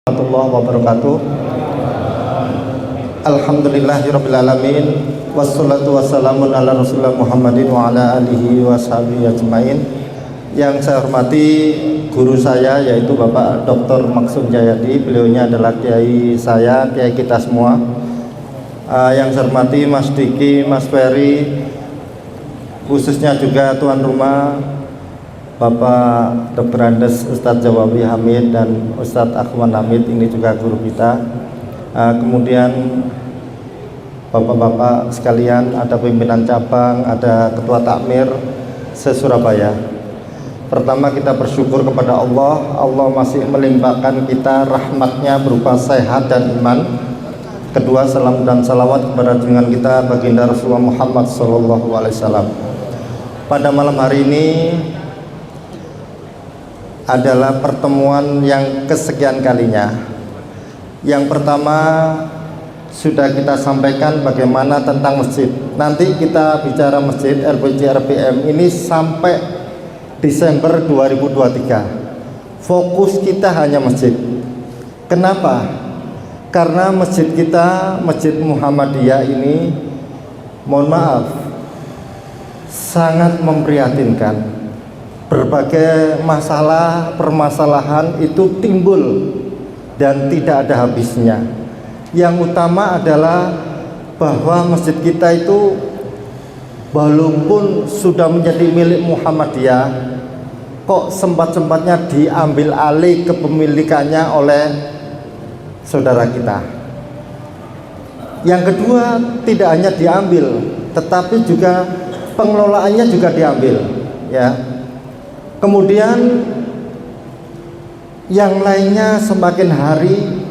Warahmatullahi wabarakatuh. Alhamdulillahirrabbilalamin. Wassalatu wassalamun ala rasulullah Muhammadin wa ala alihi wa sahbihi ajmain. Yang saya hormati guru saya yaitu Bapak Dr. Maksum Jayadi. Beliaunya adalah kiai saya, kiai kita semua. Yang saya hormati Mas Diki, Mas Ferry, khususnya juga tuan rumah Bapak Dr. Andes, Ustadz Jawabi Hamid, dan Ustadz Akhwan Hamid, ini juga guru kita. Kemudian bapak-bapak sekalian, ada pimpinan cabang, ada ketua takmir se-Surabaya. Pertama, kita bersyukur kepada Allah. Allah masih melimpahkan kita rahmatnya berupa sehat dan iman. Kedua, salam dan salawat kepada junjungan kita baginda Rasulullah Muhammad SAW. Pada malam hari ini adalah pertemuan yang kesekian kalinya. Yang pertama sudah kita sampaikan bagaimana tentang masjid. Nanti kita bicara masjid LPC RPM ini sampai Desember 2023. Fokus kita hanya masjid. Kenapa? Karena masjid kita, Masjid Muhammadiyah ini, mohon maaf, sangat memprihatinkan. Berbagai masalah, permasalahan itu timbul dan tidak ada habisnya. Yang utama adalah bahwa masjid kita itu walaupun sudah menjadi milik Muhammadiyah, kok sempat-sempatnya diambil alih kepemilikannya oleh saudara kita. Yang kedua, tidak hanya diambil, tetapi juga pengelolaannya juga diambil, ya. Kemudian yang lainnya, semakin hari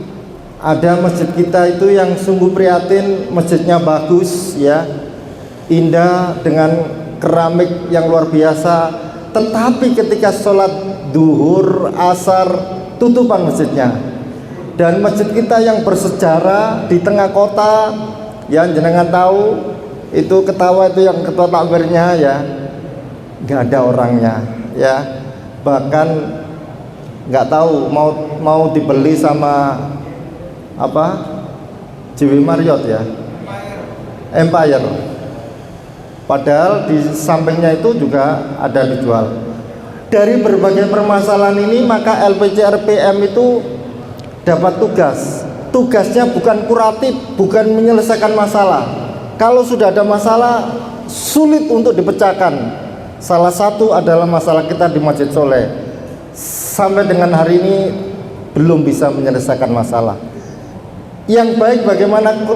ada masjid kita itu yang sungguh prihatin. Masjidnya bagus, ya, indah dengan keramik yang luar biasa, tetapi ketika sholat duhur, asar, tutupan masjidnya. Dan masjid kita yang bersejarah di tengah kota, yang jenengan tahu, itu ketawa itu yang ketua takmirnya, ya, nggak ada orangnya, ya, bahkan nggak tahu mau dibeli sama apa, JW Marriott, ya, Empire, padahal di sampingnya itu juga ada dijual. Dari berbagai permasalahan ini, maka LPC RPM itu dapat tugasnya bukan kuratif, bukan menyelesaikan masalah. Kalau sudah ada masalah, sulit untuk dipecahkan. Salah satu adalah masalah kita di Masjid Soleh. Sampai dengan hari ini belum bisa menyelesaikan masalah. Yang baik bagaimana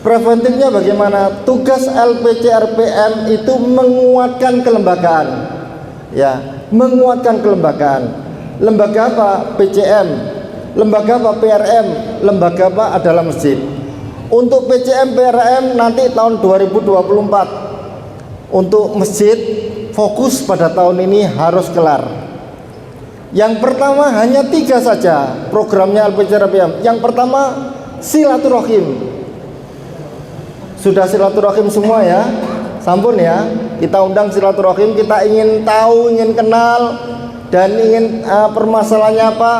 preventifnya bagaimana? Tugas LPC RPM itu menguatkan kelembagaan, ya, menguatkan kelembagaan. Lembaga apa? PCM. Lembaga apa? PRM. Lembaga apa? Adalah masjid. Untuk PCM PRM nanti tahun 2024. Untuk masjid, fokus pada tahun ini harus kelar. Yang pertama hanya 3 saja programnya LPC RPM. Yang pertama silaturahim. Sudah silaturahim semua, ya, sampun, ya. Kita undang silaturahim, kita ingin tahu, ingin kenal, dan ingin permasalahannya apa.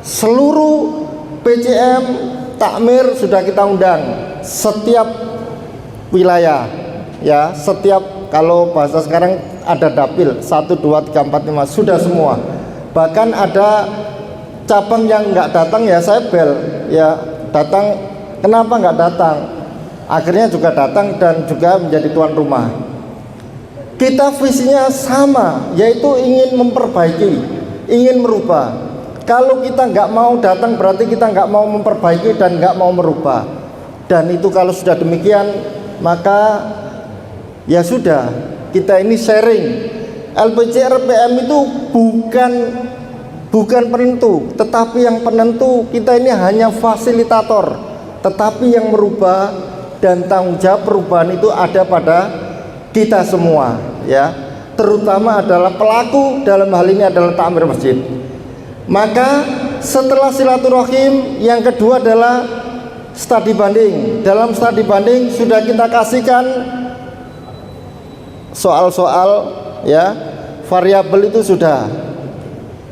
Seluruh PCM takmir sudah kita undang, setiap wilayah, ya, setiap, kalau bahasa sekarang ada dapil 1, 2, 3, 4, 5 sudah semua. Bahkan ada cabang yang nggak datang, ya, saya bel, ya, datang, kenapa nggak datang, akhirnya juga datang dan juga menjadi tuan rumah. Kita visinya sama, yaitu ingin memperbaiki, ingin merubah. Kalau kita nggak mau datang, berarti kita nggak mau memperbaiki dan nggak mau merubah. Dan itu kalau sudah demikian, maka ya sudah, kita ini sharing. LPC RPM itu bukan penentu, tetapi yang penentu kita ini hanya fasilitator. Tetapi yang merubah dan tanggung jawab perubahan itu ada pada kita semua, ya. Terutama adalah pelaku dalam hal ini adalah takmir masjid. Maka setelah silaturahim, yang kedua adalah studi banding. Dalam studi banding sudah kita kasihkan soal-soal, ya, variabel itu sudah.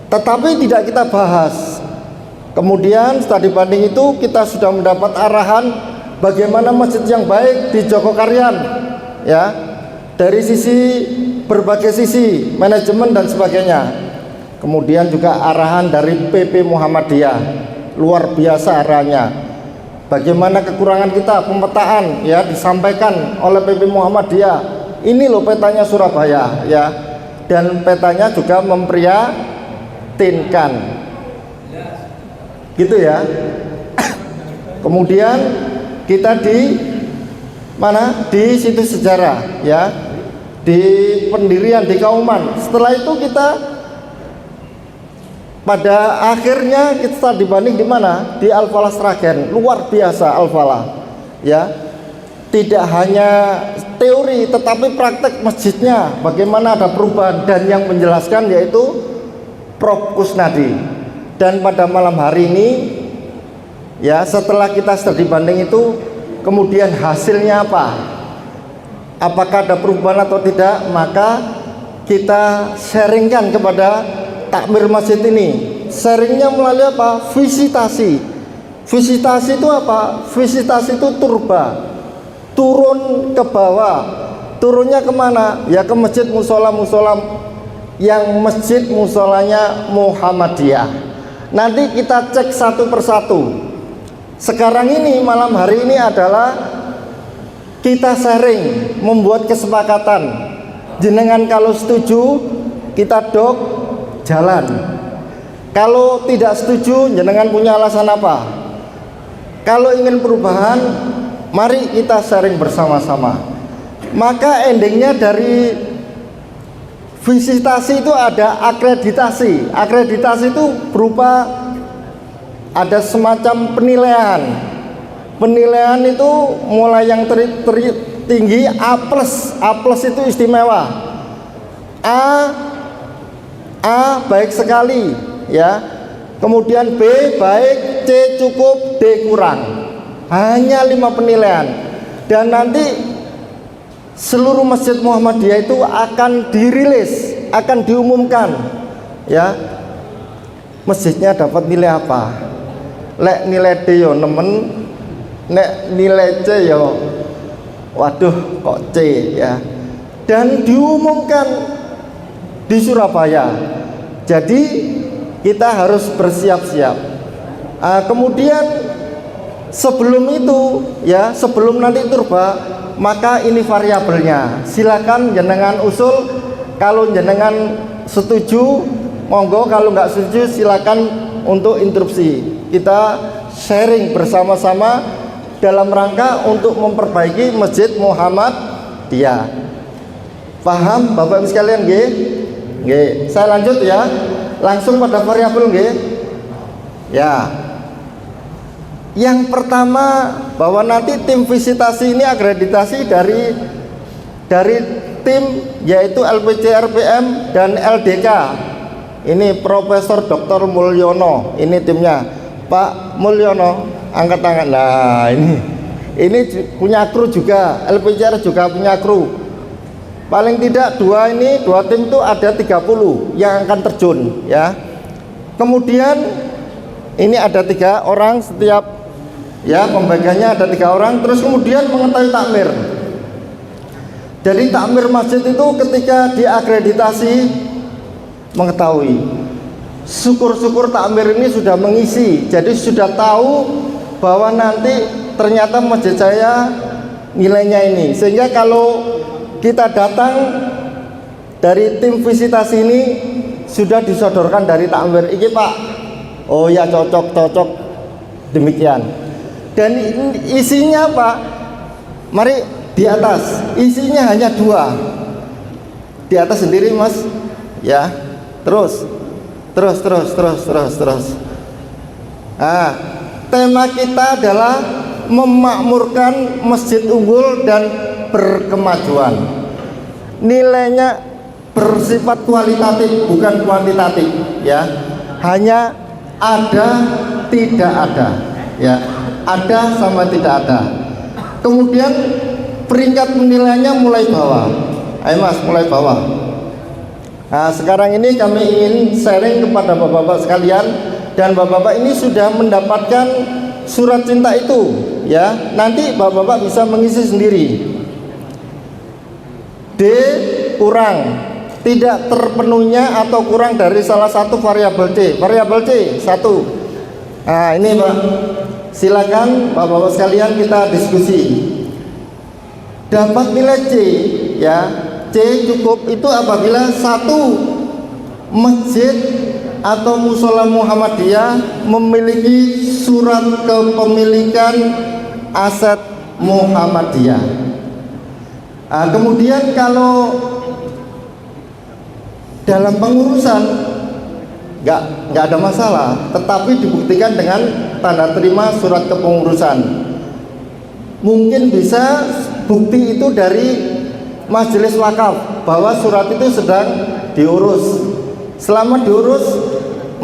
tetapi tidak kita bahas. Kemudian studi banding itu kita sudah mendapat arahan bagaimana masjid yang baik di Jogokarian, ya, dari sisi berbagai sisi manajemen dan sebagainya. Kemudian juga arahan dari PP Muhammadiyah, luar biasa arahannya. Bagaimana kekurangan kita, pemetaan ya disampaikan oleh PP Muhammadiyah. Ini loh petanya Surabaya ya, dan petanya juga memprihatinkan, gitu ya. Kemudian kita di mana? Di situs sejarah ya, di pendirian di Kauman. Setelah itu kita pada akhirnya kita dibanding di mana? Di Al-Falah Sragen. Luar biasa Al-Falah ya. Tidak hanya teori tetapi praktek masjidnya bagaimana ada perubahan, dan yang menjelaskan yaitu Prof. Kusnadi. Dan pada malam hari ini ya, setelah kita studi banding itu, kemudian hasilnya apa? Apakah ada perubahan atau tidak? Maka kita sharingkan kepada takmir masjid ini. Sharingnya melalui apa? Visitasi. Visitasi itu apa? Visitasi itu turun ke bawah. Turunnya kemana? Ya ke masjid musola-musola yang masjid musolanya Muhammadiyah. Nanti kita cek satu persatu. Sekarang ini malam hari ini adalah kita sharing, membuat kesepakatan. Jenengan kalau setuju kita dok jalan. Kalau tidak setuju, jenengan punya alasan apa? Kalau ingin perubahan, mari kita sharing bersama-sama. Maka endingnya dari visitasi itu ada akreditasi. Akreditasi itu berupa ada semacam penilaian. Penilaian itu mulai yang tertinggi A+. A+ itu istimewa. A baik sekali ya. Kemudian B baik, C cukup, D kurang. Hanya 5 penilaian. Dan nanti seluruh masjid Muhammadiyah itu akan dirilis, akan diumumkan ya. Masjidnya dapat nilai apa? Lek nilai D yo nemen, nek nilai C yo waduh kok C ya. Dan diumumkan di Surabaya. Jadi kita harus bersiap-siap. Kemudian sebelum itu ya, sebelum nanti turba, maka ini variabelnya. Silakan jenengan usul. Kalau jenengan setuju, monggo. Kalau nggak setuju, silakan untuk interupsi. Kita sharing bersama-sama dalam rangka untuk memperbaiki Masjid Muhammadiyah. Paham Bapak Ibu sekalian nggih? Nggih. Saya lanjut ya. Langsung pada variabel nggih. Ya. Yang pertama, bahwa nanti tim visitasi ini akreditasi dari tim yaitu LPC RPM dan LDK. Ini Profesor Dr. Mulyono, ini timnya. Pak Mulyono, angkat tangan. Nah, ini punya kru juga, LPCR juga punya kru. Paling tidak dua tim itu ada 30 yang akan terjun ya. Kemudian ini ada 3 orang setiap ya, pembagiannya ada 3 orang. Terus kemudian mengetahui takmir. Jadi takmir masjid itu ketika diakreditasi mengetahui. Syukur-syukur takmir ini sudah mengisi, jadi sudah tahu bahwa nanti ternyata masjid saya nilainya ini. Sehingga kalau kita datang dari tim visitasi ini sudah disodorkan dari takmir, iki Pak, oh ya cocok demikian. Dan isinya apa? Mari di atas, isinya hanya 2 di atas sendiri Mas ya. Terus tema kita adalah memakmurkan masjid unggul dan berkemajuan. Nilainya bersifat kualitatif bukan kuantitatif ya. Hanya ada tidak ada ya. Ada sama tidak ada. Kemudian peringkat penilaiannya mulai bawah. Ayo Mas, mulai bawah. Nah, sekarang ini kami ingin sharing kepada bapak-bapak sekalian, dan bapak-bapak ini sudah mendapatkan surat cinta itu ya. Nanti bapak-bapak bisa mengisi sendiri. D, kurang, tidak terpenuhnya atau kurang dari salah satu variabel C. Variabel C 1. Nah, ini Pak, silakan bapak-bapak sekalian kita diskusi. Dapat nilai C ya, C cukup itu apabila satu masjid atau musola Muhammadiyah memiliki surat kepemilikan aset Muhammadiyah. Nah, kemudian kalau dalam pengurusan nggak ada masalah, tetapi dibuktikan dengan tanda terima surat kepengurusan. Mungkin bisa bukti itu dari majelis wakaf bahwa surat itu sedang diurus. Selama diurus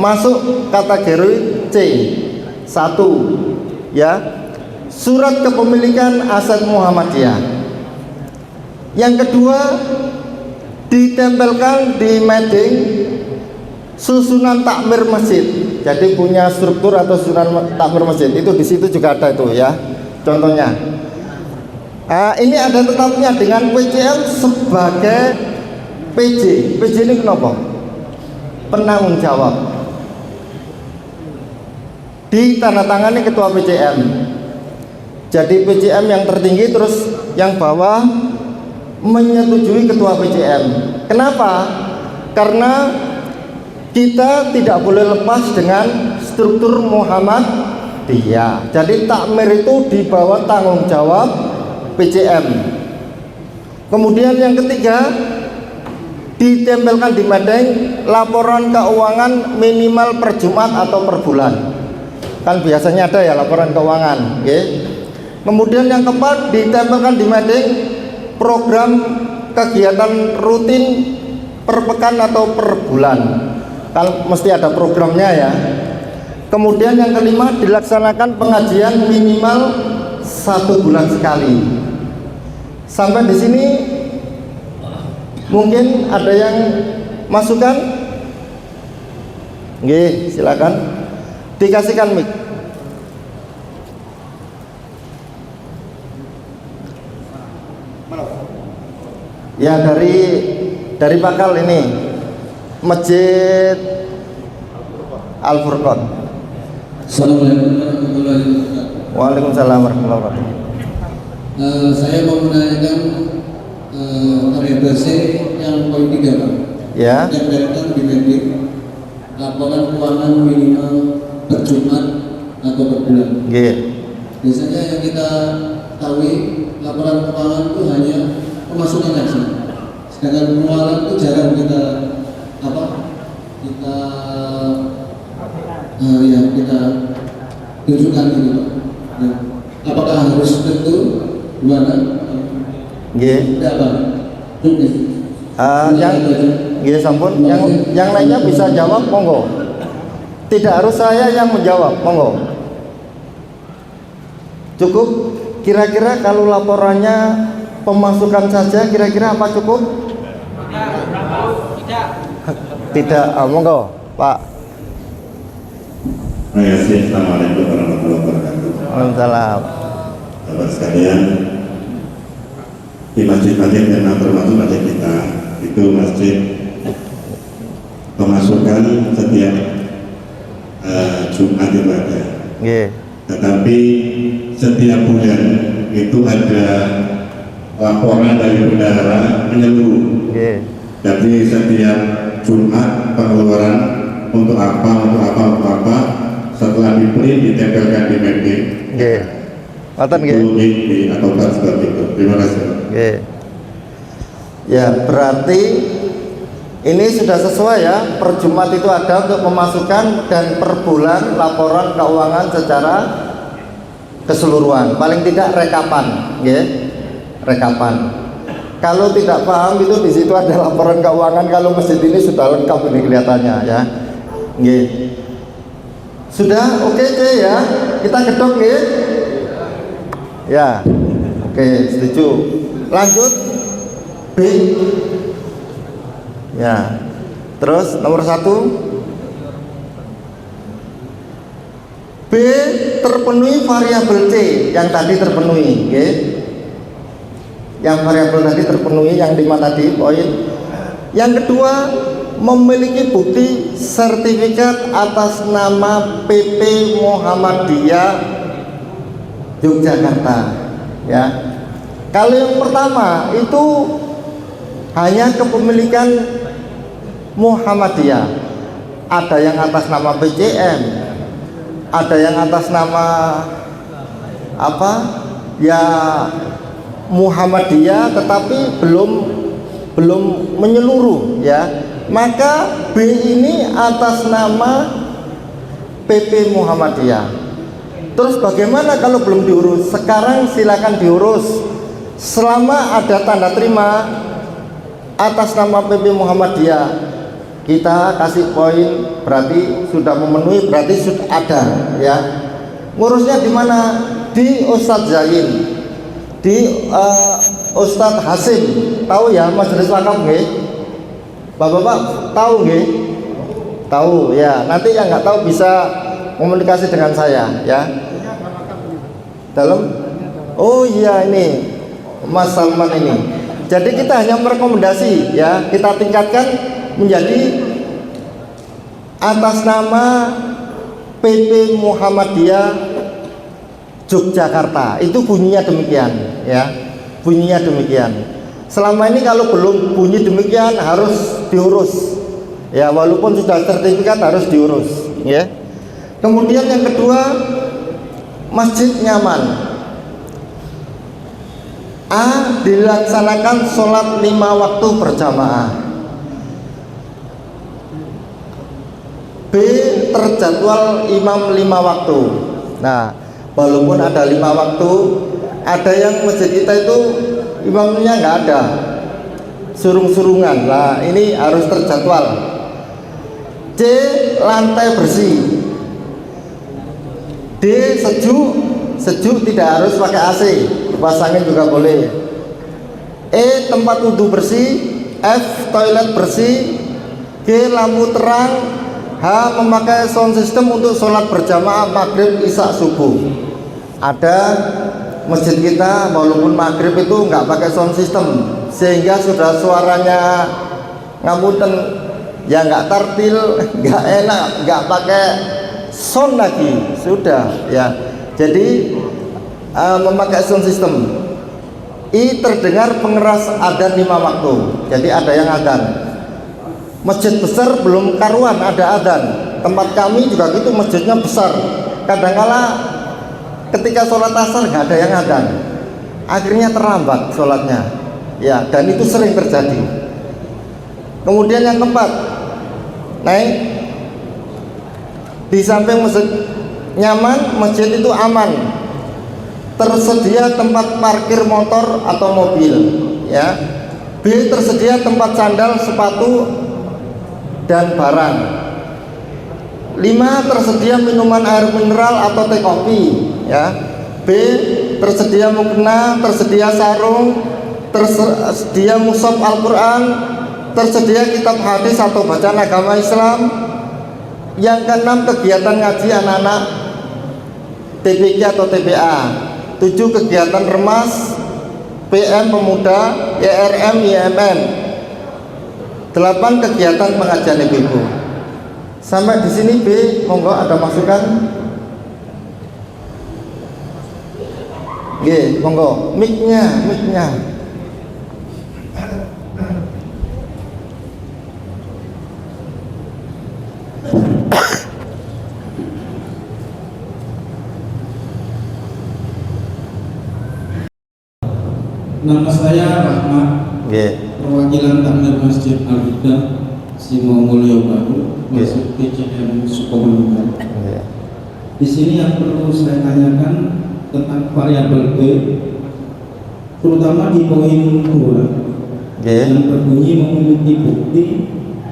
masuk kategori C 1 ya, surat kepemilikan aset Muhammadiyah. Yang kedua, ditempelkan di mading susunan takmir masjid. Jadi punya struktur atau susunan takmir masjid itu di situ juga ada itu ya. Contohnya, ini ada tetapnya dengan PCM sebagai PJ. PJ ini kenapa? Penanggung jawab. Ditandatangani ketua PCM. Jadi PCM yang tertinggi, terus yang bawah menyetujui ketua PCM. Kenapa? Karena kita tidak boleh lepas dengan struktur Muhammadiyah. Jadi takmir itu di bawah tanggung jawab PCM. Kemudian yang ketiga, ditempelkan di mading laporan keuangan minimal per Jumat atau per bulan. Kan biasanya ada ya laporan keuangan, okay? Kemudian yang keempat, ditempelkan di mading program kegiatan rutin per pekan atau per bulan. Kan mesti ada programnya ya. Kemudian yang kelima, dilaksanakan pengajian minimal 1 bulan sekali. Sampai di sini mungkin ada yang masukan? Nggih, silakan. Dikasihkan mic. Ya, dari Pakal ini Masjid Al Furqan. Assalamualaikum warahmatullahi wabarakatuh. Waalaikumsalam warahmatullahi wabarakatuh. Saya mau menanyakan variabel C yang poin 3 Pak. Ya. Tempelkan di mading laporan keuangan minimal per Jumat atau per bulan. Nggih. Biasanya yang kita tahu laporan keuangan itu hanya pemasukan saja. Sedangkan pengeluaran itu jarang kita kita tunjukkan gitu Pak. Nah, apakah harus tentu gimana? Nggih. Tidak Pak. Yang nggih sampun, yang lainnya bisa jawab monggo. Tidak harus saya yang menjawab, monggo. Cukup kira-kira kalau laporannya pemasukan saja, kira-kira apa cukup? Tidak, monggo Pak. Assalamualaikum warahmatullahi wabarakatuh. Waalaikumsalam. Bapak sekalian, di masjid-masjid yang termasuk masjid kita itu masjid pemasukan setiap Jumat itu ada. Nggih. Tetapi setiap bulan itu ada laporan dari bendahara menyeluruh. Nggih. Jadi setiap Jumat pengeluaran untuk apa, setelah di-print ditempelkan di mading. Nggih. Ngoten nggih. Di atau seperti itu. Terima kasih. Nggih. Ya, berarti ini sudah sesuai ya. Per Jumat itu ada untuk pemasukan dan per bulan laporan keuangan secara keseluruhan. Paling tidak rekapan, nggih. Rekapan. Kalau tidak paham itu di situ ada laporan keuangan. Kalau masjid ini sudah lengkap ini kelihatannya ya. Nggih. Sudah oke C ya. Kita kedok nggih. Ya. Oke, setuju. Lanjut B. Ya. Terus nomor 1, B terpenuhi variabel C yang tadi terpenuhi, oke? Yang variabel tadi terpenuhi, yang 5 tadi poin. Yang kedua, memiliki bukti sertifikat atas nama PP Muhammadiyah Yogyakarta, ya. Kalau yang pertama itu hanya kepemilikan Muhammadiyah, ada yang atas nama PCM, ada yang atas nama apa ya Muhammadiyah, tetapi belum menyeluruh, ya. Maka B ini atas nama PP Muhammadiyah. Terus bagaimana kalau belum diurus? Sekarang silakan diurus. Selama ada tanda terima atas nama PP Muhammadiyah, kita kasih poin, berarti sudah memenuhi, berarti sudah ada, ya. Ngurusnya di mana? Di Ustadz Zain, di Ustadz Hasim. Tahu ya Majelis Wakaf nggih? Bapak-bapak tahu nggih? Tahu ya. Nanti yang nggak tahu bisa komunikasi dengan saya, ya. Dalam? Oh iya, ini Mas Salman ini. Jadi kita hanya merekomendasi, ya, kita tingkatkan menjadi atas nama PP Muhammadiyah Yogyakarta. Itu bunyinya demikian, ya. Bunyinya demikian. Selama ini kalau belum bunyi demikian harus diurus, ya, walaupun sudah sertifikat harus diurus, ya. Kemudian yang kedua, masjid nyaman. A, dilaksanakan sholat 5 waktu berjamaah. B, terjadwal imam 5 waktu. Nah, walaupun ada 5 waktu, ada yang masjid kita itu imamnya nggak ada, surung-surungan. Nah, ini harus terjadwal. C, lantai bersih. D, sejuk tidak harus pakai AC, dipasangin juga boleh. E, tempat wudhu bersih. F, toilet bersih. G, lampu terang. H, memakai sound system untuk sholat berjamaah maghrib, isya, subuh. Ada masjid kita walaupun maghrib itu nggak pakai sound system, sehingga sudah suaranya ngapunten, ya nggak tartil, nggak enak, nggak pakai sound lagi, sudah, ya. Jadi memakai sound system. I, terdengar pengeras adzan 5 waktu. Jadi ada yang adzan. Masjid besar belum karuan ada adzan. Tempat kami juga gitu, masjidnya besar. Kadangkala ketika sholat asar nggak ada yang adzan, akhirnya terlambat sholatnya, ya, dan itu sering terjadi. Kemudian yang keempat, naik di samping masjid nyaman, masjid itu aman, tersedia tempat parkir motor atau mobil, ya. B, tersedia tempat sandal, sepatu dan barang. 5, tersedia minuman air mineral atau teh kopi, ya. B, tersedia mukena, tersedia sarung, tersedia mushaf Al-Quran, tersedia kitab hadis atau bacaan agama Islam. Yang keenam, kegiatan ngaji anak-anak TPK atau TPA. 7, kegiatan remas, PM pemuda, YRM, YMM. 8, kegiatan pengajian ibu-ibu. Sampai di sini B, monggo ada masukan? G, monggo, mic-nya. Nama saya Rahmat, perwakilan takmir Masjid Al-Huda Simomulyo Baru, masuk PCM Sukomanunggal. Di sini yang perlu saya tanyakan tentang variabel B, terutama di poin 2 yang berbunyi memiliki bukti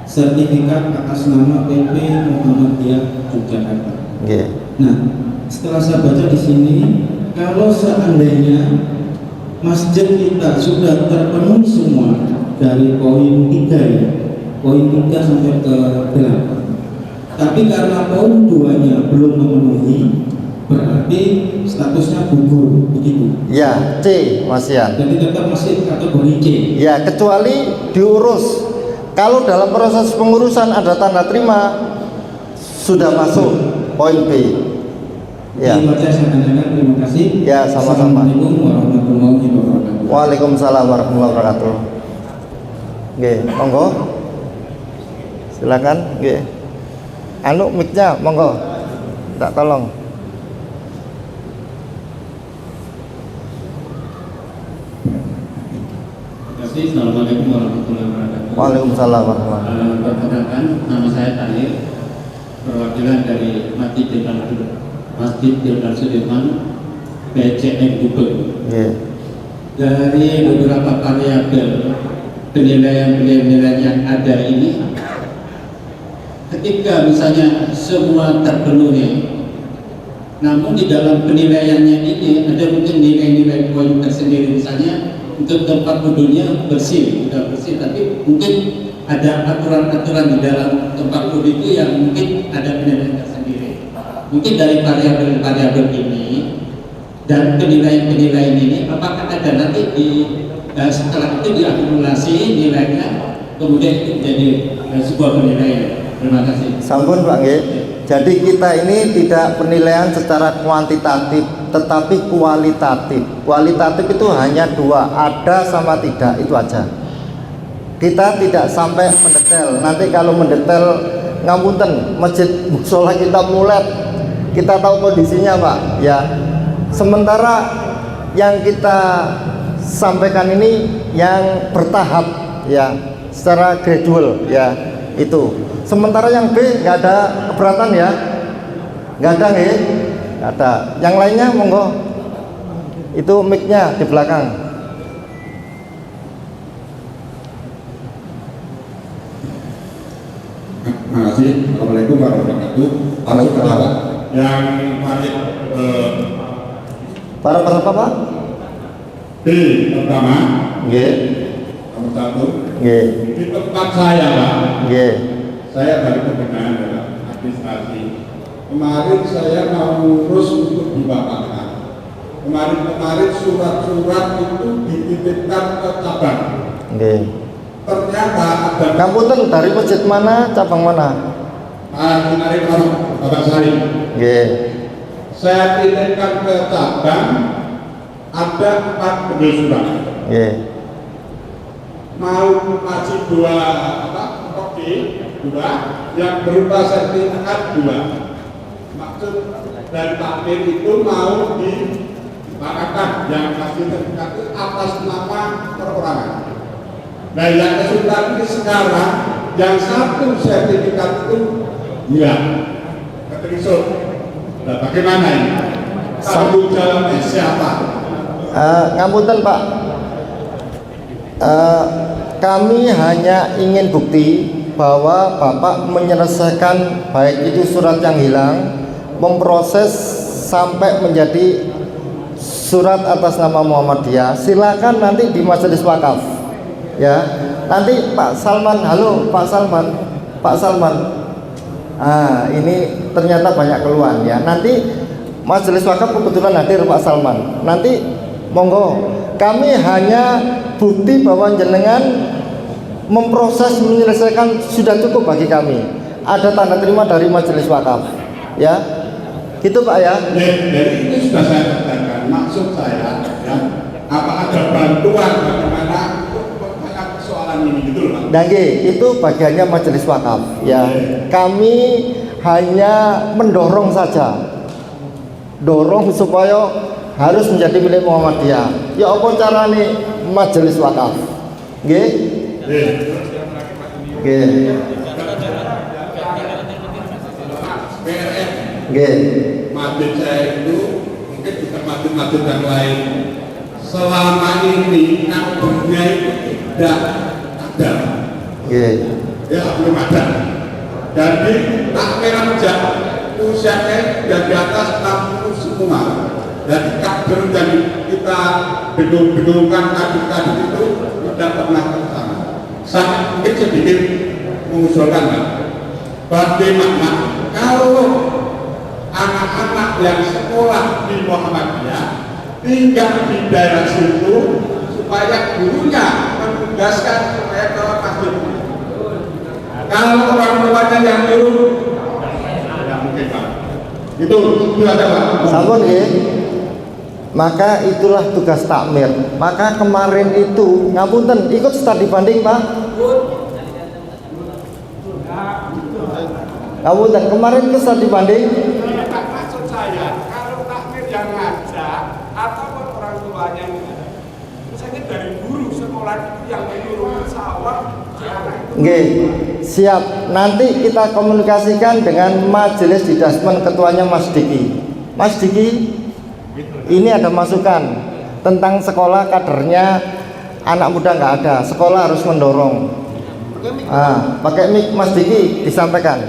sertifikat atas nama PP Muhammadiyah Yogyakarta. Nah, setelah saya baca di sini, kalau seandainya masjid kita sudah terpenuhi semua dari poin 3 ya, poin 3 sampai ke 8. Tapi karena poin 2-nya belum memenuhi, berarti statusnya gugur, begitu. Ya, C Mas Yan. Jadi tetap masih kategori C. Ya, kecuali diurus. Kalau dalam proses pengurusan ada tanda terima, sudah masuk poin B. Ya. Itu aja saya tanyakan, terima kasih. Ya, sama-sama. Assalamualaikum warahmatullahi wabarakatuh. Waalaikumsalam warahmatullahi wabarakatuh. Oke, monggo. Silakan, nggih. Anu mic-nya monggo. Tak tolong. Terima kasih. Assalamualaikum warahmatullahi wabarakatuh. Waalaikumsalam warahmatullahi wabarakatuh. Perkenalkan, nama saya Tahir, perwakilan dari Masjid Jenderal Sudirman, PCM Gubeng. Nggih. Dari beberapa variabel penilaian yang ada ini, ketika misalnya semua terpenuhi, namun di dalam penilaiannya ini ada mungkin nilai-nilai poin tersendiri, misalnya untuk tempat wudhunya bersih, sudah bersih, tapi mungkin ada aturan-aturan di dalam tempat wudhu itu yang mungkin ada penilaian tersendiri. Mungkin dari variabel-variabel ini dan penilaian-penilaian ini, apakah ada nanti di setelah itu diakumulasi nilainya, kemudian itu menjadi sebuah penilaian. Terima kasih. Sampun Pak nggih. Jadi kita ini tidak penilaian secara kuantitatif, tetapi kualitatif. Kualitatif itu hanya dua, ada sama tidak, itu aja. Kita tidak sampai mendetail. Nanti kalau mendetail, ngapunten, masjid mushola kita mulet, kita tahu kondisinya Pak. Ya. Sementara yang kita sampaikan ini yang bertahap, ya, secara gradual, ya, itu. Sementara yang B nggak ada keberatan ya, nggak ada nggih, nggak ada. Yang lainnya monggo, itu mic-nya di belakang. Terima kasih. Assalamualaikum warahmatullahi wabarakatuh. Yang masih Para berapa Pak? B pertama, Nggih, nomor 1 nggih, di tempat saya Pak. nggih, Saya dari pembinaan dalam administrasi. Kemarin saya mau ngurus untuk dibapakkan. Kemarin surat-surat itu dititipkan ke cabang. nggih. Ternyata ada Ngapunten, dari masjid mana, cabang mana? menarik orang Bapak Sari. Nggih, Saya titipkan ke cabang, ada 4 bendel surat. nggih, Mau masih 2 kopi, 2 yang berupa sertifikat 2. Maksud dari takmir itu mau dibapakkan yang kasih sertifikat itu atas nama perorangan. Nah yang kesulitan ini sekarang yang 1 sertifikat itu hilang, keterisuk. Nah bagaimana ini? Tanggung jawabnya siapa? ngapunten Pak. Kami hanya ingin bukti bahwa Bapak menyelesaikan baik itu surat yang hilang, memproses sampai menjadi surat atas nama Muhammadiyah. Silakan nanti di majelis wakaf, ya. Nanti Pak Salman, halo Pak Salman, Pak Salman. Ini ternyata banyak keluhan ya. Nanti majelis wakaf kebetulan hadir Pak Salman. Nanti monggo. Kami hanya bukti bahwa jenengan memproses menyelesaikan sudah cukup bagi kami. Ada tanda terima dari majelis wakaf, ya. Gitu Pak ya. Jadi ini sudah saya katakan. Maksud saya, ya, apa ada bantuan bagaimana untuk persoalan ini gitu loh Pak. Nggih, itu bagiannya majelis wakaf, ya. Kami hanya mendorong saja, dorong supaya harus menjadi milik Muhammadiyah. Ya apa carane majelis wakaf? Nggih. Nggih. PRN Nggih. masjid saya itu mungkin juga masjid-masjid yang lain selama ini kaburnya itu tidak ada, Nggih. ya belum ada. Jadi takmir aja usianya sudah di atas 60 semua. Jadi kader yang kita gedung-gedungkan kader-kader itu tidak pernah ke sana. Sangat mungkin sedikit mengusulkan Pak, bagaimana kalau anak-anak yang sekolah di Muhammadiyah tinggal di daerah situ supaya gurunya menugaskan supaya ke masjid. Kalau orang tuanya yang nyuruh, tidak mungkin Pak. Itu ada Pak. Sampun nggih. Maka itulah tugas takmir. Maka kemarin itu ngapunten ikut studi banding Pak. Ngapunten kemarin ke studi banding. Maksud saya kalau takmir yang ngajak atau orang tuanya misalnya dari guru sekolah itu yang menyuruh sawah. Nggih, siap. Nanti kita komunikasikan dengan majelis didasmen ketuanya Mas Diki. Mas Diki, ini ada masukan tentang sekolah kadernya anak muda nggak ada, sekolah harus mendorong. Pakai mic Mas Diki disampaikan.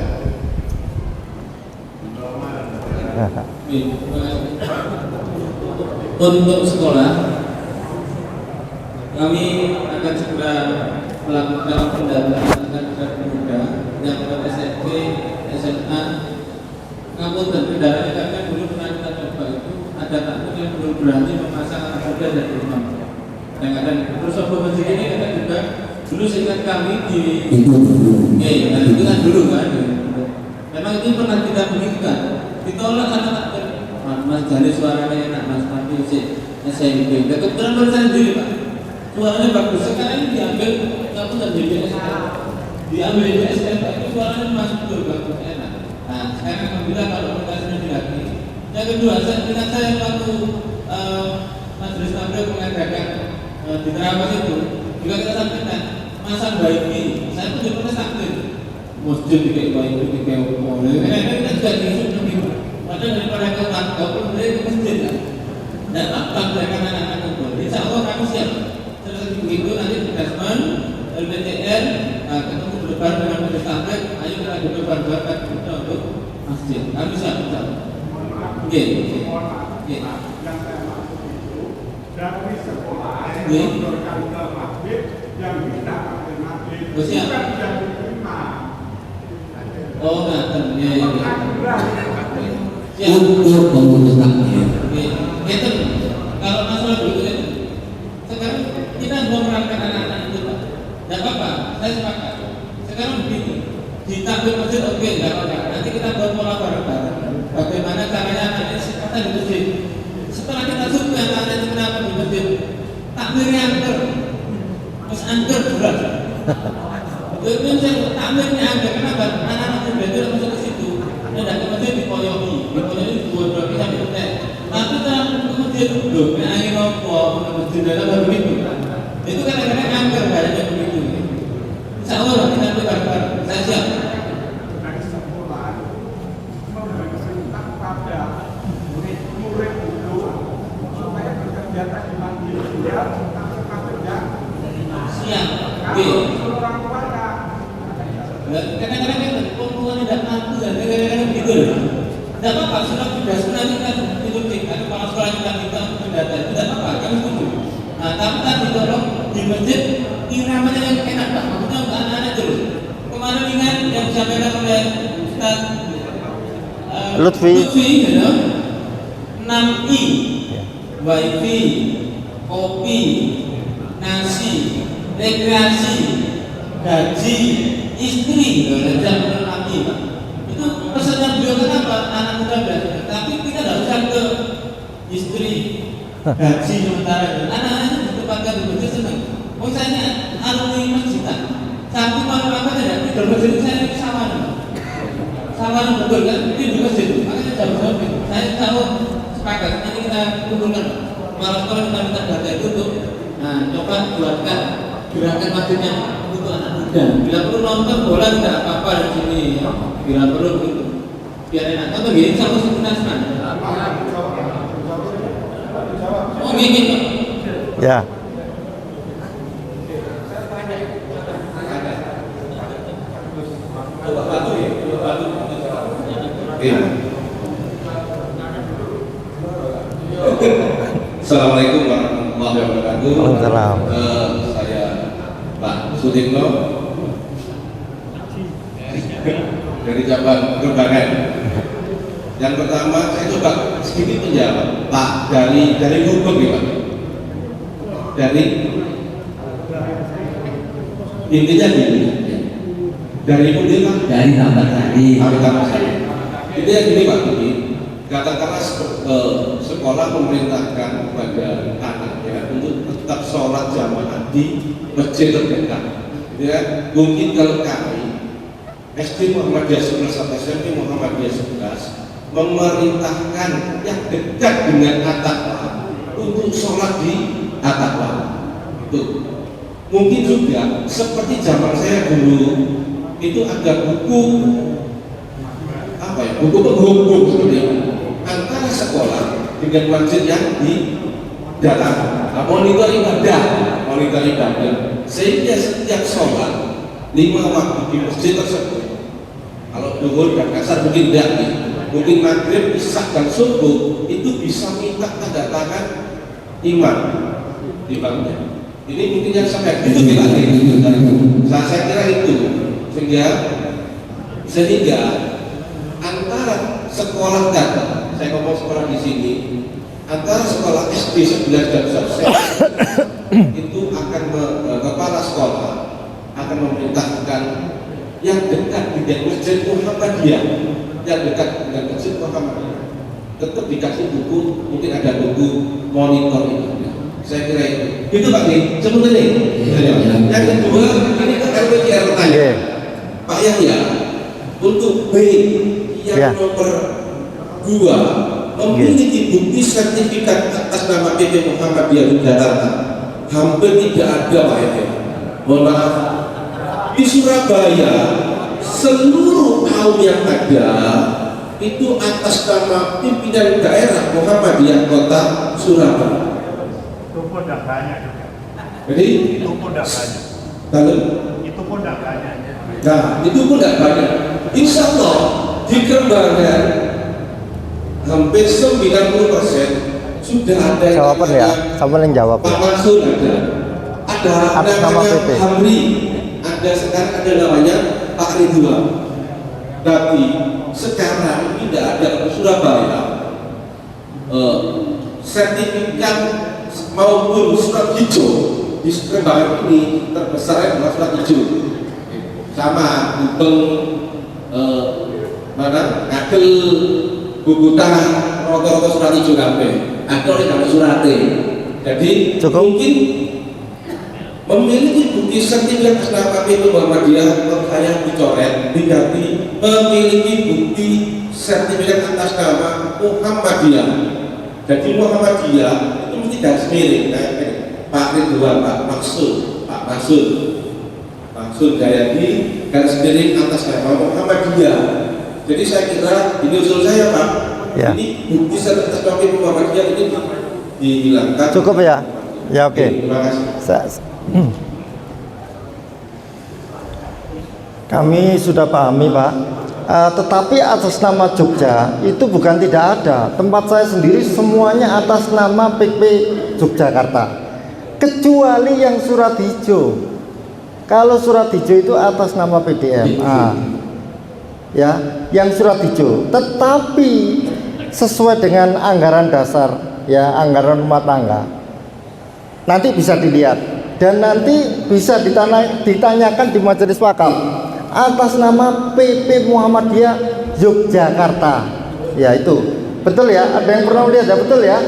Untuk sekolah, kami akan segera melakukan pendataan anak muda yang pada SMP, SMA. Namun dan kendalanya karena dulu pernah kita coba itu ada takmir yang belum berani memasang anak muda dari rumah. Kadang-kadang terus Sobat Masjid ini kadang juga dulu seingat kami di itu kan dulu kan. Memang itu pernah kita berikan, ditolak karena takmir. Mas Jali suaranya enak, Mas Panti SMP. Dan kebetulan baru saya sendiri Pak, suaranya bagus. Sekarang ini diambil satu dan diambil di SMP itu suaranya masuk betul bagus enak. Nah sekarang alhamdulillah kalau kita sudah dilatih. Yang kedua, ingat saya waktu Majelis Takmir mengadakan di Terawas itu juga kita sampaikan masa baiki. Saya pun juga pernah takmir masjid dikai baiki dikai umum. Kita juga diisu padahal daripada ke kantor pun dari ke masjid kan. Dan apa mereka anak-anak kumpul. Insya Allah kami siap. Setelah begitu nanti Desmond, LBTN ketemu di depan dengan Majelis Takmir. Ayo kita duduk bareng-bareng kita untuk masjid. Kami siap insya Allah. Oke. Yang saya maksud itu dari sekolah yang mendorkan ke masjid yang tidak pakai masjid bukan yang diterima. Oh nggak ya. Untuk menggunakannya. Itu kalau masalah berikutnya sekarang kita mau merangkak anak-anak itu Pak. Tidak apa-apa, saya sepakat. Sekarang begini, di takbir masjid oke, tidak apa-apa. Nanti kita buat pola bareng-bareng. Bagaimana caranya anak kita di masjid. Setelah kita suka anak itu kenapa di masjid, takbirnya angker, terus angker berat. Itu saya takbirnya angker, kenapa? Anak-anak muda itu masuk ke situ. Tidak ke masjid dikoyoki buat kita sampai tapi kalau ke masjid loh, angin apa, ke masjid dalam begitu. Itu kadang-kadang angker kayaknya begitu. Insya Allah kita bareng-bareng. Saya siap. Dari sekolah memerintah pada murid-murid itu supaya berkegiatan di masjid dia kerja Siap. kalau orang tuanya Kadang-kadang kan perempuan tidak mampu dan kadang-kadang begitu. Tidak apa-apa, sudah kita ikuti. Ada kepala sekolah kita mendata, tidak apa-apa, kami setuju. Nah, tapi tadi dorong di masjid iramanya yang enak Pak, maksudnya untuk anak-anak terus. Kemarin ingat yang disampaikan oleh Ustaz Lutfi, ya, 6I, wifi, kopi, nasi, rekreasi, gaji, istri, jam lagi Pak. Itu pesannya beliau kenapa anak muda belajar, tapi kita tidak usah ke istri, gaji sementara. Anak-anak ditempatkan di masjid senang. Oh saya alumni masjidan. Satu malam apa tidak? Di masjid saya di Sawan betul kan? Itu di masjid. Makanya jam-jam saya tahu sepakat. Nanti kita kumpulkan malam sekolah kita minta data itu untuk coba buatkan gerakan masjidnya untuk anak muda. Bila perlu nonton bola tidak apa-apa di sini. Ya. Bila perlu gitu. Biar enak. Atau begini sama Sunasman. Oh gini. ya. Assalamualaikum warahmatullahi wabarakatuh. Waalaikumsalam. Saya Pak Sutikno. dari cabang Kembangan. Yang pertama saya coba sedikit menjawab, Pak, dari hukum ya Pak. Dari intinya gini, dari budi Pak, dari tambah tadi. Itu yang gini Pak, ini katakanlah sekolah memerintahkan kepada anaknya untuk tetap sholat jamaah di masjid terdekat. Ya, mungkin kalau kami SD Muhammadiyah 11 atau SMP Muhammadiyah 11 memerintahkan yang dekat dengan atap untuk sholat di atap. Itu mungkin juga seperti zaman saya dulu itu ada buku apa ya, buku penghubung seperti itu antara sekolah dengan masjid yang di dalam monitor ibadah, sehingga setiap sholat 5 waktu di masjid tersebut, kalau duhur dan asar mungkin tidak, mungkin maghrib, isya dan subuh itu bisa minta tanda tangan imam di bangunnya. Ini mungkin yang sampai itu kita saya kira itu sehingga antara sekolah dan saya ngomong sekolah di sini, antara sekolah SD 11 dan 11 itu akan kepala sekolah akan memerintahkan yang dekat dengan masjid Muhammadiyah, yang dekat dengan masjid Muhammadiyah tetap dikasih buku, mungkin ada buku monitor itu. Saya kira itu Pak nih, sebenarnya. Yang kedua, ini kan LPCR tanya, Pak Yahya, untuk B yang nomor 2 memiliki bukti sertifikat atas nama PP Muhammadiyah Jakarta, hampir tidak ada Pak Yahya. Mohon maaf, di Surabaya seluruh kaum yang ada itu atas nama pimpinan daerah Muhammadiyah Kota Surabaya. Itu pun tidak banyak juga. Jadi Itu pun tidak banyak. Lalu? Itu pun tidak banyak. Nah, itu pun tidak banyak. Insya Allah di Kembangan hampir 90% sudah ada Jawaban ya, sama yang jawab. Pak Mansur ada atas nama PP. Hamri, ada sekarang ada namanya Pak Ridwan. Tapi sekarang tidak ada di Surabaya sertifikat maupun surat hijau di Kembangan ini terbesar adalah surat hijau. Sama Gubeng mana ngakil buku tanah rata-rata surat hijau kabeh. Ada oleh suratnya. Jadi mungkin memiliki bukti sertifikat atas nama PP Muhammadiyah saya dicoret diganti memiliki bukti sertifikat atas nama Muhammadiyah. Jadi Muhammadiyah itu mesti garis miring Pak Ridwan, Pak Maksud Jayadi garis miring atas nama Muhammadiyah. Jadi saya kira ini usul saya Pak, ini bukti sertifikat atas nama PP Muhammadiyah ini dihilangkan. Cukup ya? Ya oke. Terima kasih. Kami sudah pahami Pak, tetapi atas nama Jogja itu bukan tidak ada. Tempat saya sendiri semuanya atas nama PP Yogyakarta, kecuali yang surat hijau. Kalau surat hijau itu atas nama PDM, ya, yang surat hijau. Tetapi sesuai dengan anggaran dasar, ya, anggaran rumah tangga. Nanti bisa dilihat dan nanti bisa ditanyakan di majelis wakaf atas nama PP Muhammadiyah Yogyakarta. Ya itu betul ya, ada yang pernah lihat ya, betul ya,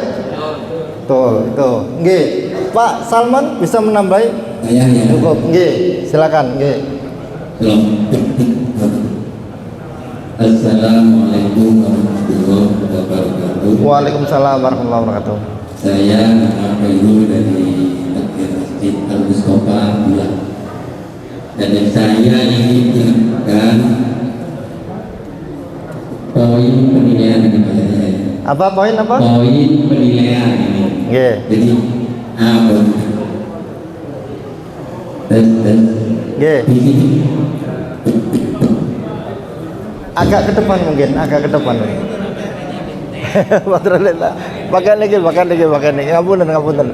betul itu. Nggih, Pak Salman bisa menambahi? Ya. Cukup, nggih, silakan, nggih. Assalamualaikum warahmatullahi wabarakatuh. Waalaikumsalam warahmatullahi wabarakatuh. Saya Abdul dari Masjid Al-Mustafa Abdullah. Dan saya ingin mengingatkan poin penilaian ini Pak Yahya. Apa poin apa? Poin penilaian ini. Nggih. Jadi apa? Tes. Nggih. Agak ke depan mungkin, agak ke depan. Bahkan lagi. Ngapunten.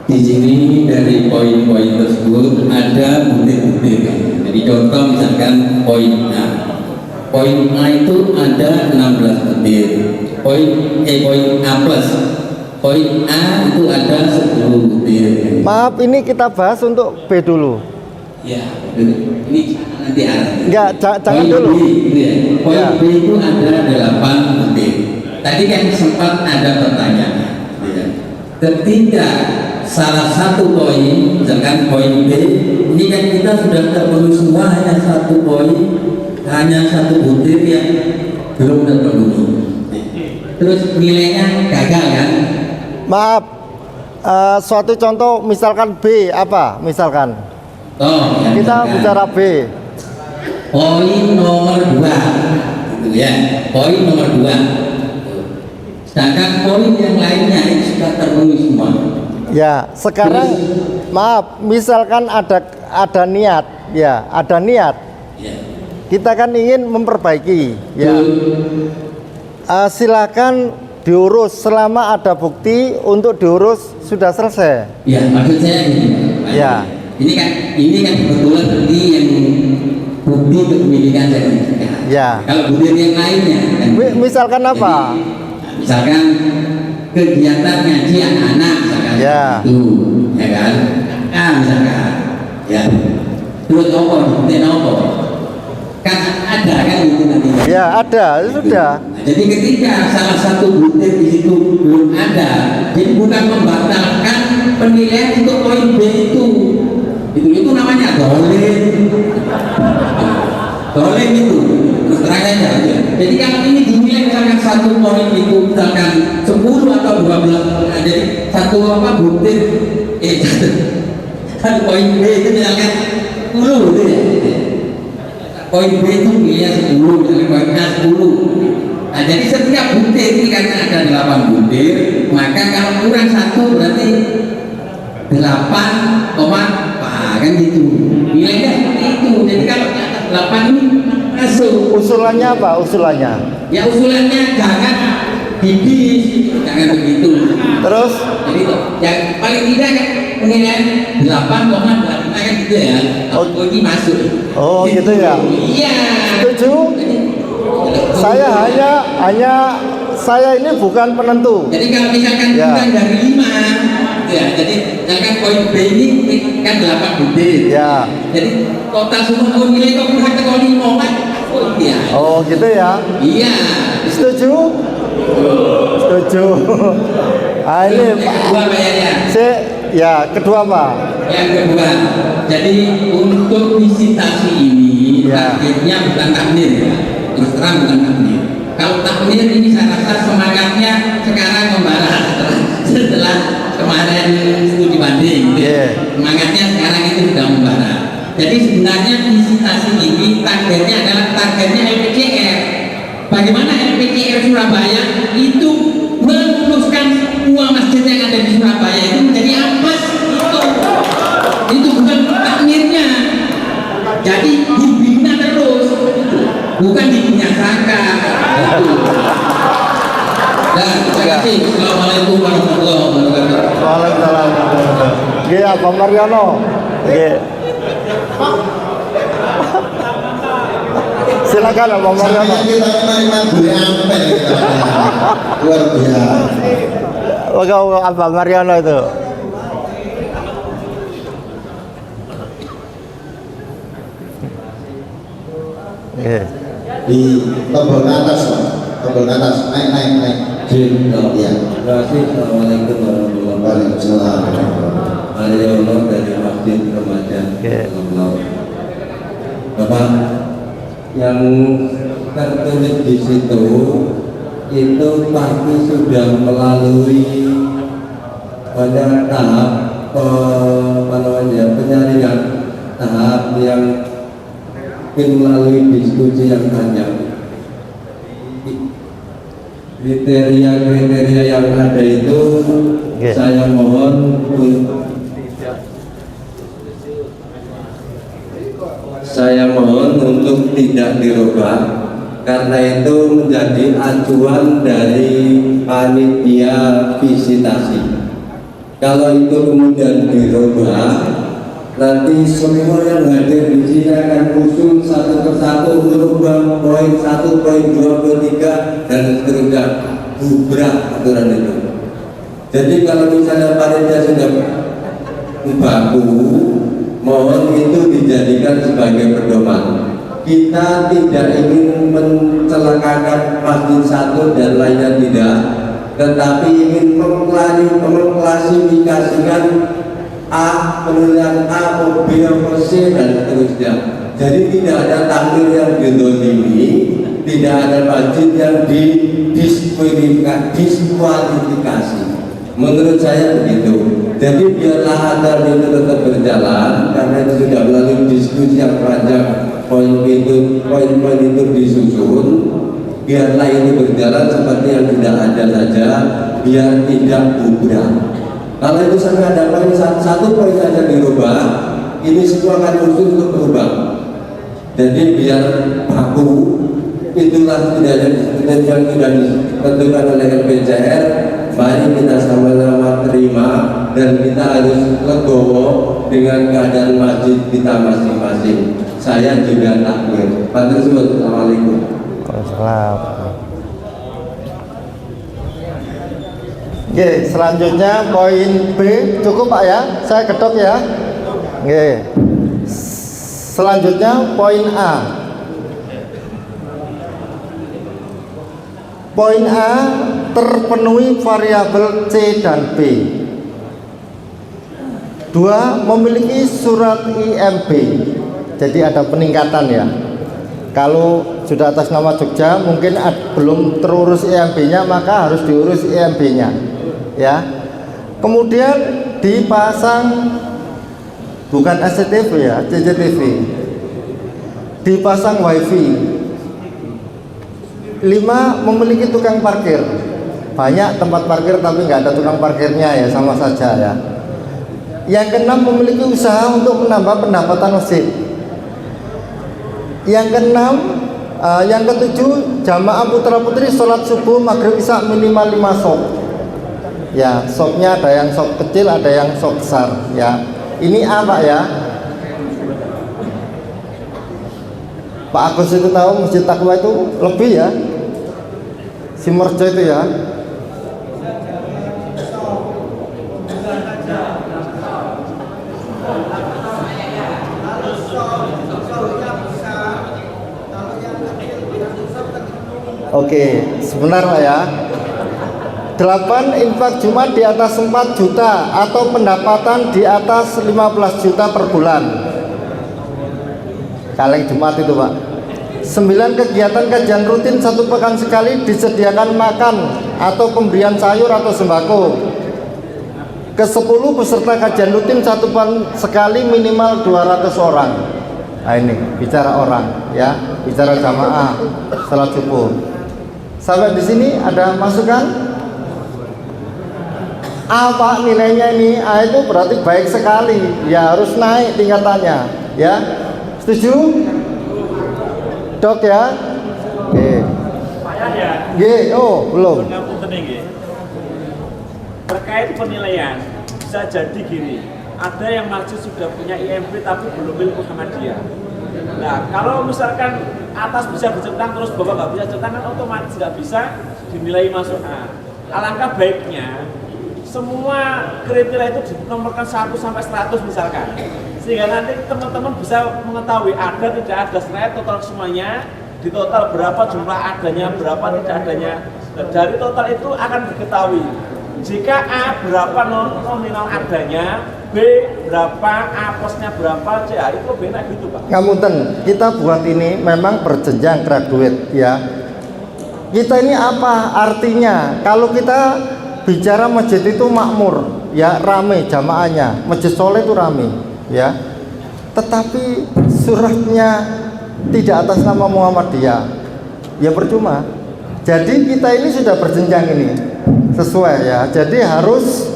di sini dari poin-poin tersebut ada butir-butir. Jadi contoh misalkan poin A. Poin A itu ada 16 butir. Poin A plus. Poin A itu ada 10 butir. Maaf, ini kita bahas untuk B dulu. Ya, ini nanti arah. Enggak, jangan Poin dulu. B, gitu ya. Poin Ya. B itu ada 8 butir. Tadi kan sempat ada pertanyaan. Gitu ya. Ketika salah satu poin, misalkan poin B, ini kan kita sudah terpenuhi semua, hanya satu poin, hanya satu butir yang belum terpenuhi. Terus nilainya gagal kan? Maaf, suatu contoh misalkan B apa? Misalkan Oh, ya, kita misalkan bicara B. poin nomor 2, gitu ya. Poin nomor 2. Sedangkan poin yang lainnya itu sudah terpenuhi semua. Ya, sekarang maaf, misalkan ada niat, ya, ada niat. Ya. Kita kan ingin memperbaiki, ya. Silakan diurus selama ada bukti untuk diurus sudah selesai. Ya, maksud saya gini, Pak. Ya. Ini kan kebetulan tadi yang bukti kepemilikan sertifikat. Ya. Kalau butir yang lainnya, kan, Misalkan apa? jadi, misalkan kegiatan ngaji anak-anak, misalkan Ya. itu, ya kan? Misalkan, ya. Terus bukti apa? Kan ada kan itu nanti. Ya, ada, sudah. Jadi ketika salah satu butir di situ belum ada, jadi bukan membatalkan penilaian untuk poin B itu. Itu namanya dolim. Dolim itu terus terang aja. Jadi kalau ini dinilai misalkan satu poin itu misalkan 10 atau 12, jadi satu butir satu poin B itu misalkan 10 gitu ya. Poin B itu nilainya 10, misalkan poin A 10. Nah, jadi setiap butir ini karena ada 8 butir, maka kalau kurang 1 berarti 8, kan gitu. Nilainya seperti itu. Jadi kalau 8 ini masuk. Usulannya apa? Usulannya? Ya usulannya jangan bibis, jangan begitu. Terus? Jadi yang paling tidak kan penilaian 8,8 kan gitu ya. Oh ini masuk. Oh gitu ya? Iya. Setuju? Saya ini bukan penentu. Jadi kalau misalkan Ya. kurang dari 5, ya, jadi misalkan poin B ini kan 8 butir. Ya. Jadi total semua nilai kok kurang ke 5 kan? Oh iya. Oh gitu ya? Iya. Setuju? Setuju. Ah, ini Yang kedua bayarnya. ya kedua Pak. Yang kedua, jadi untuk visitasi ini Ya. targetnya bukan takmir ya, terus terang bukan takmir. Kalau takmir ini saya rasa semangatnya sekarang membara setelah kemarin studi banding, gitu. Yeah. Semangatnya sekarang itu sudah membara. Jadi sebenarnya visitasi ini targetnya adalah targetnya LPCR. Bagaimana LPCR Surabaya itu memuluskan semua masjid yang ada di Surabaya itu menjadi ampas itu bukan takmirnya. Jadi dibina terus, bukan dibinyasakan. Dan terima kasih. Assalamualaikum warahmatullahi wabarakatuh. Waalaikumsalam. Oke, Pak Mariono. Oke. Silakan Pak Mariono. Sampai kita menerima gue ampe kita. Luar biasa. Oke, Pak Mariono itu. Oke. Di tombol atas Pak. Tombol atas naik. Iya. Terima kasih. Assalamualaikum warahmatullahi wabarakatuh. Waalaikumsalam. Mariono dari Masjid Remaja. Oke. Bapak, yang tertulis di situ itu pasti sudah melalui pada tahap penyaringan, tahap yang melalui diskusi yang panjang. Kriteria yang ada itu Oke. saya mohon untuk tidak dirubah, karena itu menjadi acuan dari panitia visitasi. Kalau itu kemudian dirubah, nanti semua yang hadir di sini akan usul satu persatu merubah poin 1, poin 2, poin 3 dan seterusnya, gubrak aturan itu. Jadi kalau misalnya panitia sudah baku, mohon itu dijadikan sebagai pedoman. Kita tidak ingin mencelakakan masjid satu dan lainnya tidak, tetapi ingin mengklasifikasikan A, penulisan A, B, C dan seterusnya. Jadi tidak ada takdir yang didolimi, tidak ada masjid yang diskualifikasi. Menurut saya begitu. Jadi biarlah agar itu tetap berjalan, karena itu sudah melalui diskusi yang panjang, poin-poin itu disusun. Biarlah ini berjalan seperti yang tidak ada saja, biar tidak gubrak. Kalau itu sampai ada poin satu poin saja dirubah, ini semua akan usul untuk berubah. Jadi biar baku, itulah tidak yang sudah ditentukan oleh LPCR. Mari kita sama-sama terima dan kita harus legowo dengan keadaan masjid kita masing-masing. Saya juga takbir. Assalamualaikum. Oke, selanjutnya poin B cukup Pak ya, saya ketok ya. Oke, selanjutnya poin A. Poin A, terpenuhi variabel C dan B. 2, memiliki surat IMB. Jadi ada peningkatan ya. Kalau sudah atas nama Jogja mungkin belum terurus IMB-nya, maka harus diurus IMB-nya ya. Kemudian dipasang bukan SCTV ya, CCTV. Dipasang WiFi. 5, memiliki tukang parkir. Banyak tempat parkir tapi nggak ada tukang parkirnya ya, sama saja ya. Yang ke-6, memiliki usaha untuk menambah pendapatan masjid. Yang ke-7, jamaah putra putri sholat subuh maghrib isya minimal 5 shop. Ya, shopnya ada yang shop kecil, ada yang shop besar ya. Ini A Pak ya. Pak Agus itu tahu Masjid Taqwa itu lebih ya, Simerjo itu ya. Oke, sebentar Pak ya. 8, infak Jumat di atas 4 juta atau pendapatan di atas 15 juta per bulan. Kaleng Jumat itu Pak. 9, kegiatan kajian rutin 1 pekan sekali, disediakan makan atau pemberian sayur atau sembako. Ke-10, peserta kajian rutin 1 pekan sekali minimal 200 orang. Nah ini bicara orang ya, bicara jamaah salat subuh. Sampai di sini ada masukan? A Pak, nilainya ini A itu berarti baik sekali ya, harus naik tingkatannya ya. Setuju? Dok ya? Oke. Oh belum. Terkait penilaian, bisa jadi gini, ada yang masjid sudah punya IMB tapi belum milik Muhammadiyah. Nah, kalau misalkan atas bisa dicentang terus bawah nggak bisa centang, kan otomatis nggak bisa dinilai masuk A. Alangkah baiknya semua kriteria itu dinomorkan 1 sampai 100 misalkan, sehingga nanti teman-teman bisa mengetahui ada tidak ada, setelah total semuanya di total berapa jumlah adanya, berapa tidak adanya. Dan dari total itu akan diketahui jika A berapa nominal adanya, B berapa, A posnya berapa, C itu beda gitu Pak. Ngapunten, kita buat ini memang berjenjang graduate ya. Kita ini apa artinya? Kalau kita bicara masjid itu makmur ya, rame jamaahnya, masjid soleh itu rame ya, tetapi suratnya tidak atas nama Muhammadiyah ya percuma. Jadi kita ini sudah berjenjang ini sesuai ya, jadi harus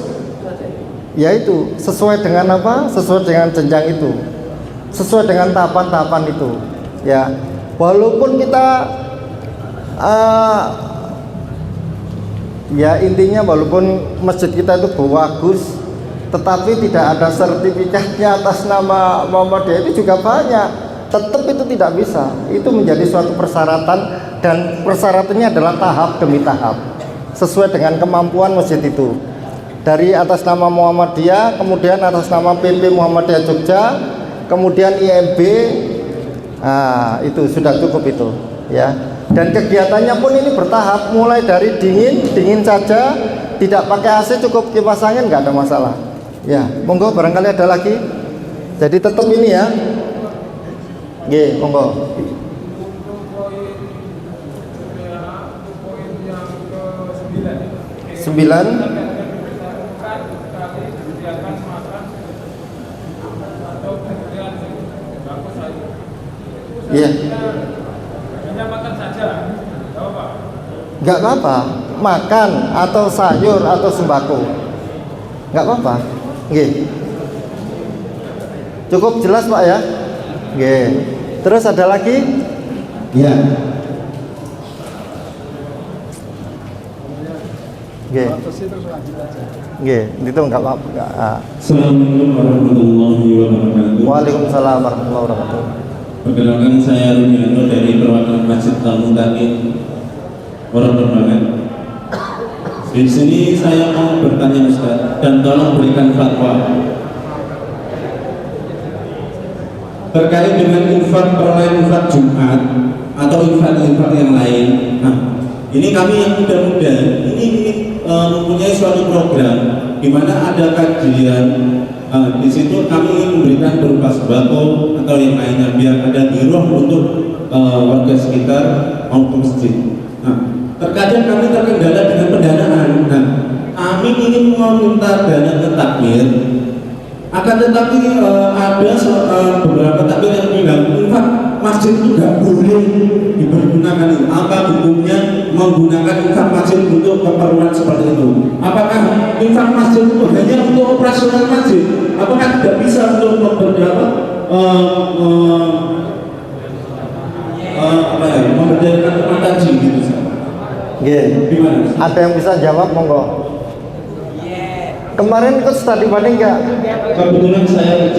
yaitu sesuai dengan apa, sesuai dengan jenjang itu, sesuai dengan tahapan-tahapan itu ya. Walaupun kita ya intinya walaupun masjid kita itu bagus tetapi tidak ada sertifikatnya atas nama Muhammadiyah, itu juga banyak. Tetap itu tidak bisa. Itu menjadi suatu persyaratan, dan persyaratannya adalah tahap demi tahap sesuai dengan kemampuan masjid itu. Dari atas nama Muhammadiyah, kemudian atas nama PP Muhammadiyah Jogja, kemudian IMB, itu sudah cukup itu ya. Dan kegiatannya pun ini bertahap, mulai dari dingin saja, tidak pakai AC, cukup kipas angin, nggak ada masalah ya. Monggo, barangkali ada lagi. Jadi tetap ini ya. Oke, monggo. Sembilan. Iya. Nggak apa-apa, makan atau sayur atau sembako, nggak apa-apa. Oke. Cukup jelas Pak ya. Oke. Terus ada lagi? Ya. Oke. Oke, itu nggak apa-apa. Assalamualaikum warahmatullahi wabarakatuh. Waalaikumsalam warahmatullahi wabarakatuh. Perkenalkan, saya Rudianto dari perwakilan Masjid Tamu Takin Orang. Di sini saya mau bertanya Ustaz, dan tolong berikan fatwa terkait dengan infak peroleh infak Jumat atau infak yang lain. Nah, ini kami yang muda-muda ini mempunyai suatu program di mana ada kajian. Di situ kami ingin memberikan berupa sembako atau yang lainnya biar ada giroh untuk warga sekitar maupun masjid. Nah, terkadang kami terkendala dengan pendanaan. Nah, kami ingin meminta dana ke takmir. Akan tetapi ada beberapa takmir yang bilang infak masjid itu nggak boleh dipergunakan. Apa hukumnya menggunakan infak masjid untuk keperluan seperti itu? Apakah infak masjid itu hanya untuk operasional masjid? Apakah tidak bisa untuk memberdayakan umat haji gitu? Gimana? Ada yang bisa jawab, monggo. Kemarin ikut studi banding nggak? Kebetulan saya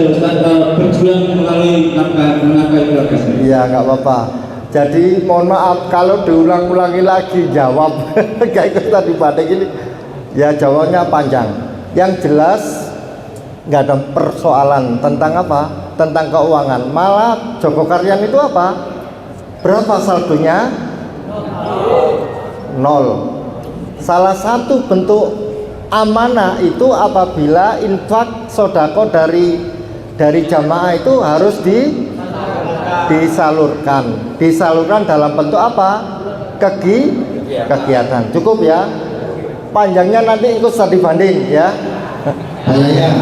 berjuang melalui menafkahi keluarga saya. Iya, nggak apa-apa. Jadi mohon maaf kalau diulang-ulangi lagi jawab nggak ikut studi banding ini. Ya jawabnya panjang. Yang jelas nggak ada persoalan tentang apa? Tentang keuangan. Malah Joko Karyan itu apa? Berapa saldonya? 0. Salah satu bentuk amanah itu apabila infak sodako dari jamaah itu harus disalurkan dalam bentuk apa? Kegiatan. Cukup ya. Panjangnya nanti ikut studi banding ya. Saya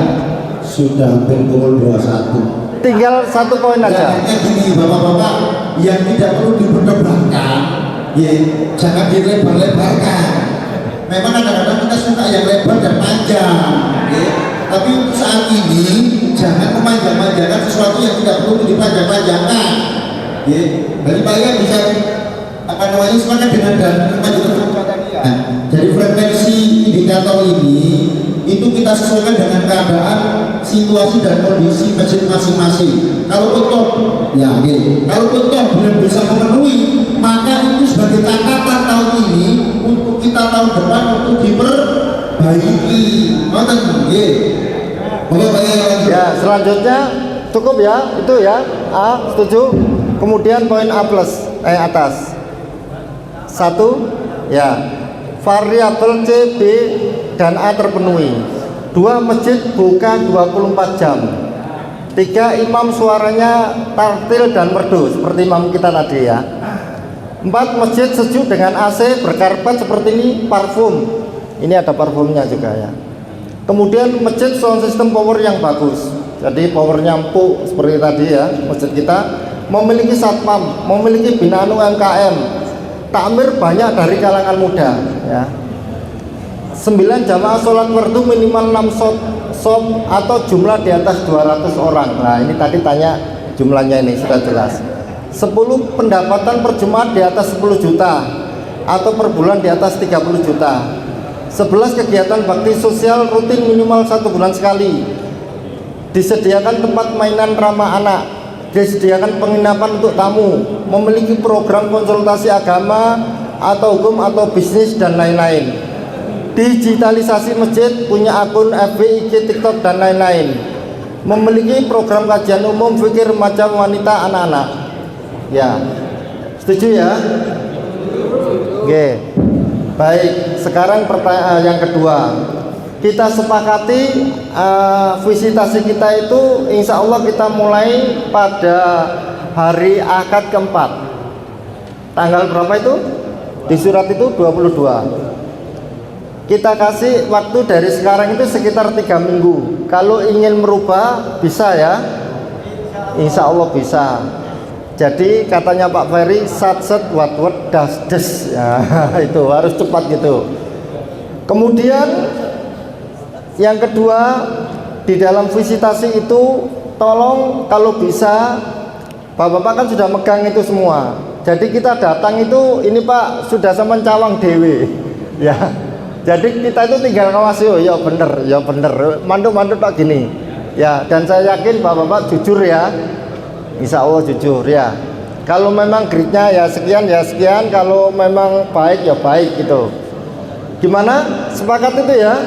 sudah hampir pukul 21. Tinggal satu poin aja. Gini bapak-bapak, yang tidak perlu diperdebatkan, ya jangan dilebar-lebarkan. Memang kadang-kadang kita suka yang lebar dan panjang, ya. Tapi untuk saat ini jangan memanjang-manjangkan sesuatu yang tidak perlu dipanjang-panjangkan. Ya, dari saya bisa semangat dengan dan nah, dari frekuensi indikator ini itu kita sesuaikan dengan keadaan situasi dan kondisi masjid masing-masing. Kalau betul, ya, kalau betul belum bisa memenuhi, maka itu sebagai catatan tahun ini untuk kita tahun depan untuk diperbaiki. Ya, selanjutnya cukup ya, itu ya. A, setuju. Kemudian poin A plus atas. 1, ya. Variabel C, B, dan A terpenuhi. 2, masjid buka 24 jam. 3, imam suaranya tartil dan merdu seperti imam kita tadi ya. 4, masjid sejuk dengan AC berkarpet seperti ini, parfum. Ini ada parfumnya juga ya. Kemudian masjid sound system power yang bagus. Jadi powernya empuk seperti tadi ya. Masjid kita memiliki satpam, memiliki binaan UMKM. Takmir banyak dari kalangan muda ya. 9, jamaah sholat fardu minimal 6 shop atau jumlah di atas 200 orang. Nah ini tadi tanya jumlahnya, ini sudah jelas. 10, pendapatan per Jumat di atas 10 juta atau per bulan di atas 30 juta. 11 kegiatan bakti sosial rutin minimal 1 bulan sekali. Disediakan tempat mainan ramah anak, disediakan penginapan untuk tamu, memiliki program konsultasi agama atau hukum atau bisnis dan lain-lain. Digitalisasi masjid, punya akun FB, IG, TikTok dan lain-lain. Memiliki program kajian umum fikir remaja, wanita, anak-anak. Ya, setuju ya? Oke. Baik, sekarang pertanyaan yang kedua. Kita sepakati visitasi kita itu insya Allah kita mulai pada hari akad keempat. Tanggal berapa itu? Di surat itu 22. Kita kasih waktu dari sekarang itu sekitar 3 minggu. Kalau ingin merubah bisa ya, insya Allah bisa. Jadi katanya Pak Ferry, satset wat das des, ya, itu harus cepat gitu. Kemudian yang kedua, di dalam visitasi itu tolong kalau bisa, Bapak-bapak kan sudah megang itu semua. Jadi kita datang itu, ini Pak sudah sama cawang dewe, ya. Jadi kita itu tinggal ngawasi, oh ya bener, mantuk Pak gini, ya. Dan saya yakin Bapak-bapak jujur ya. Insya Allah jujur ya. Kalau memang gridnya ya sekian, kalau memang baik ya baik gitu. Gimana? Sepakat itu ya?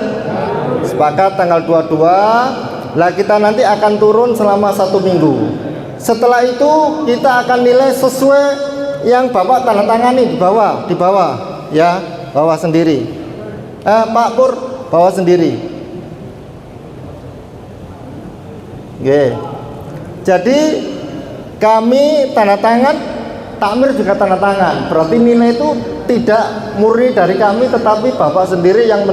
Sepakat tanggal 22. Lah kita nanti akan turun selama 1 minggu. Setelah itu kita akan nilai sesuai yang Bapak tanda tangani di bawah ya, bawah sendiri. Pak Pur bawa sendiri. Oke. Jadi kami tanda tangan, takmir juga tanda tangan. Berarti nilai itu tidak murni dari kami, tetapi Bapak sendiri yang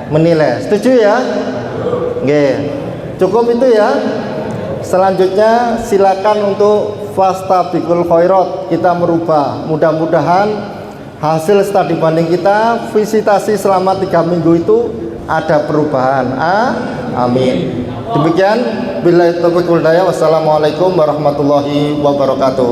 menilai. Setuju ya? Oke. Cukup itu ya. Selanjutnya silakan untuk fastabiqul khairat. Kita merubah. Mudah-mudahan hasil studi banding kita visitasi selama 3 minggu itu ada perubahan. Amin. Demikian, billahi taufiq wal hidayah. Wassalamualaikum warahmatullahi wabarakatuh.